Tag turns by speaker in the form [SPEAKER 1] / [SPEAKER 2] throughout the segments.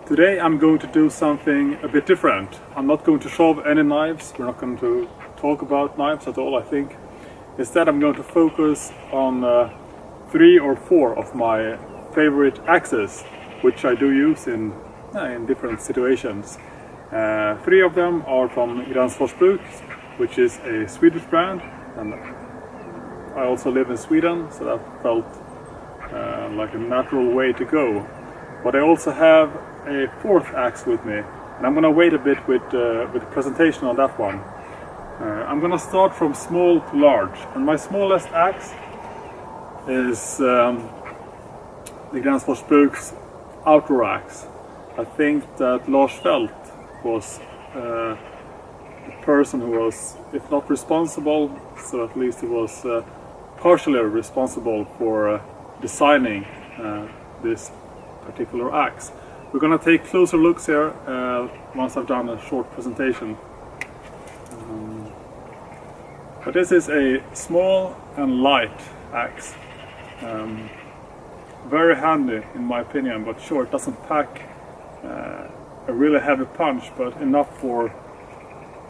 [SPEAKER 1] Today I'm going to do something a bit different. I'm not going to show any knives, we're not going to talk about knives at all, I think. Instead I'm going to focus on 3 or 4 of my favorite axes, which I do use in different situations. 3 of them are from Gränsfors Bruk, which is a Swedish brand, and I also live in Sweden, so that felt like a natural way to go. But I also have a 4th axe with me, and I'm gonna wait a bit with the presentation on that one. I'm gonna start from small to large, and my smallest axe is the Gränsfors Bruk's outdoor axe. I think that Lars Felt was the person who was, if not responsible, so at least he was partially responsible for designing this particular axe. We're gonna take closer looks here once I've done a short presentation. But this is a small and light axe. Very handy in my opinion, but sure, it doesn't pack a really heavy punch, but enough for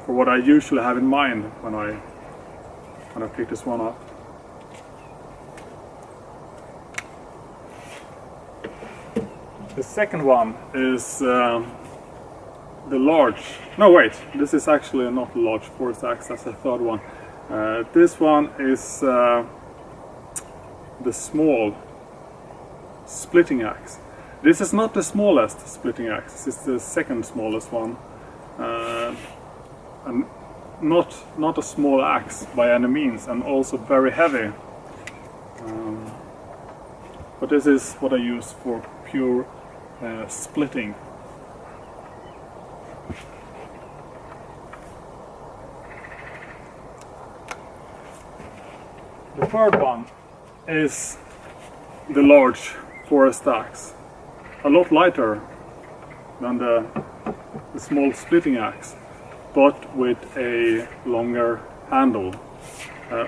[SPEAKER 1] what I usually have in mind when I pick this one up. The second one is the large. No, wait, this is actually not the large forest axe, that's the third one. This one is the small splitting axe. This is not the smallest splitting axe, this is the second smallest one. And not a small axe by any means, and also very heavy. But this is what I use for pure splitting. The third one is the large forest axe. A lot lighter than the small splitting axe, but with a longer handle.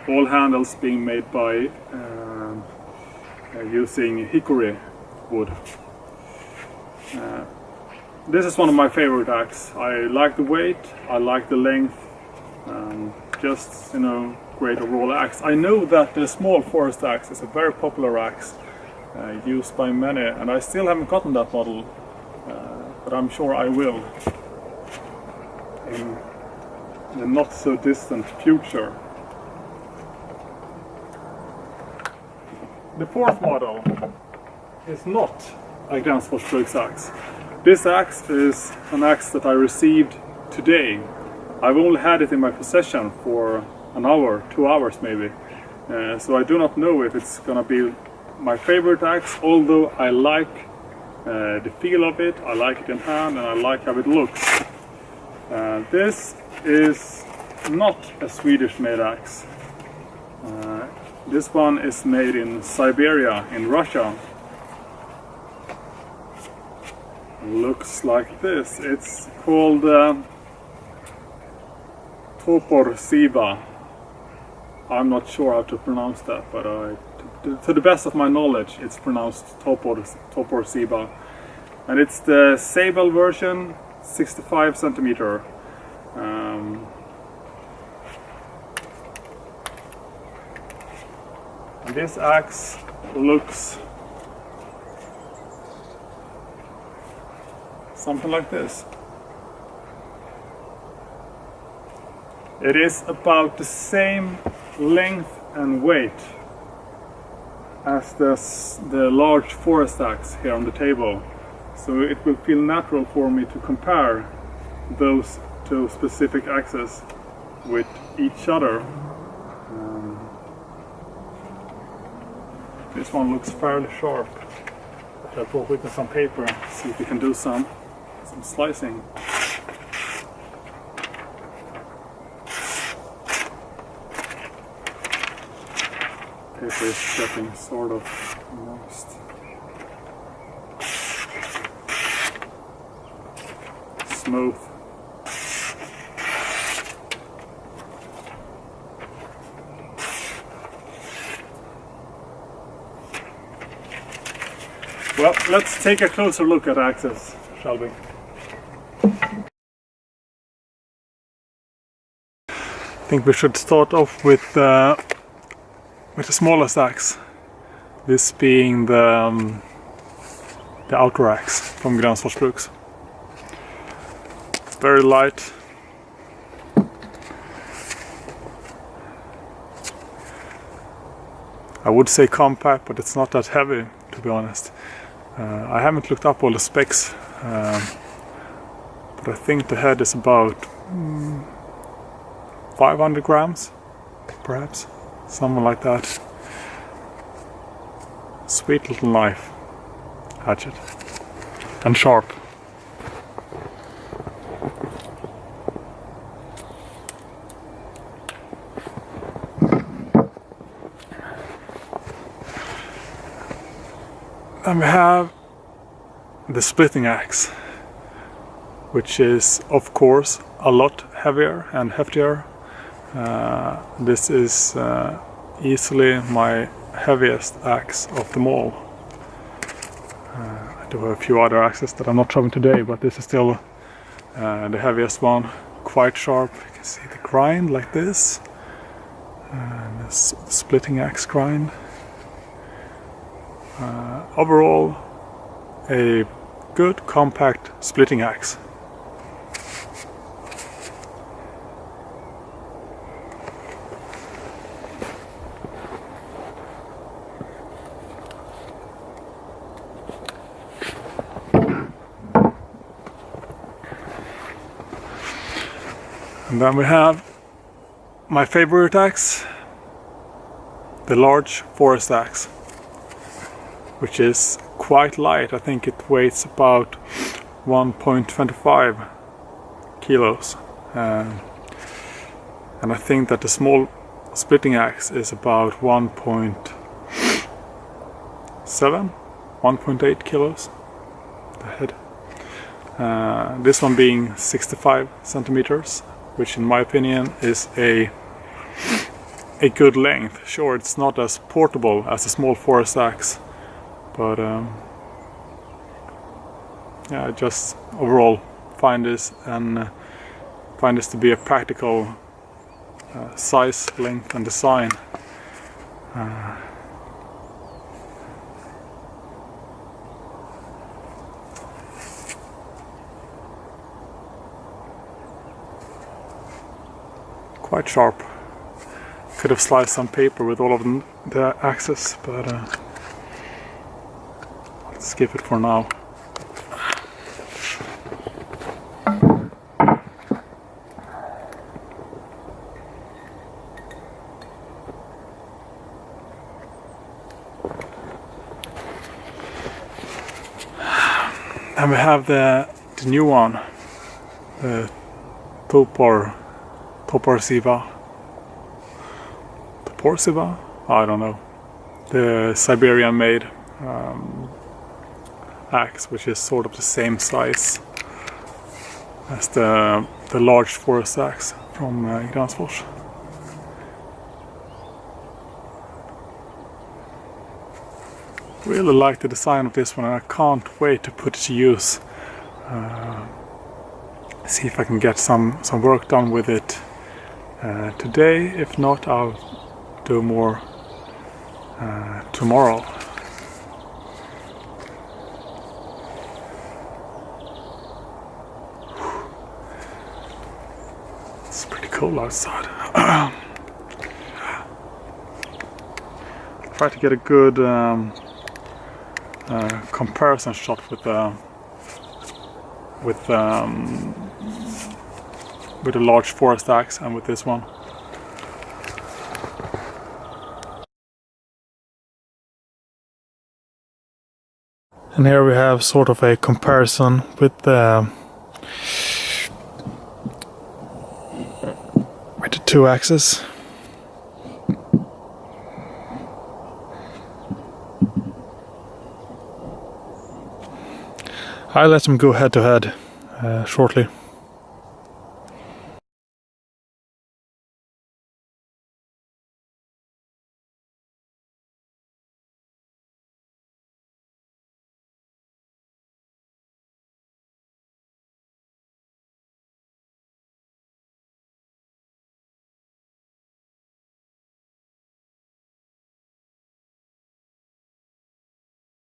[SPEAKER 1] All handles being made by using hickory wood. This is one of my favorite axes. I like the weight, I like the length, just, you know, great overall axe. I know that the small forest axe is a very popular axe, used by many, and I still haven't gotten that model, but I'm sure I will in the not so distant future. The 4th model is not a Gränsfors Bruk's axe. This axe is an axe that I received today. I've only had it in my possession for an hour, 2 hours maybe, so I do not know if it's gonna be my favorite axe, although I like the feel of it, I like it in hand, and I like how it looks. This is not a Swedish made axe. This one is made in Siberia, in Russia. It looks like this. It's called Toporsib. I'm not sure how to pronounce that, but to the best of my knowledge, it's pronounced Toporsib. And it's the Sable version, 65 centimeter. And this axe looks something like this. It is about the same length and weight as the large forest axe here on the table, so it will feel natural for me to compare those 2 specific axes with each other. This one looks fairly sharp. I brought with me some paper, see if we can do some slicing. Paper is getting sort of moist. Smooth. Well, let's take a closer look at axes. shelving. I think we should start off with the smallest axe. This being the outer axe from Gränsfors Bruk. Very light. I would say compact, but it's not that heavy, to be honest. I haven't looked up all the specs, but I think the head is about 500 grams, perhaps, something like that. Sweet little knife, hatchet, and sharp. And we have the splitting axe, which is of course a lot heavier and heftier. This is easily my heaviest axe of them all. I do have a few other axes that I'm not showing today, but this is still the heaviest one. Quite sharp. You can see the grind like this, and the splitting axe grind. Overall, a good compact splitting axe. And then we have my favorite axe, the large forest axe, which is quite light. I think it weighs about 1.25 kilos. And I think that the small splitting axe is about 1.8 kilos, the head. This one being 65 centimeters, which in my opinion is a good length. Sure, it's not as portable as a small forest axe, but yeah, I just overall find this to be a practical size, length, and design. Quite sharp. Could have sliced some paper with all of the axes, but let's skip it for now. And we have the new one, the Toporsib Sable? I don't know. The Siberian made axe, which is sort of the same size as the large forest axe from Gränsfors. Really like the design of this one, and I can't wait to put it to use. See if I can get some work done with it today. If not, I'll do more tomorrow. It's pretty cold outside. Try to get a good comparison shot with the large forest axe and with this one. And here we have sort of a comparison with the two axes. I'll let them go head to head shortly.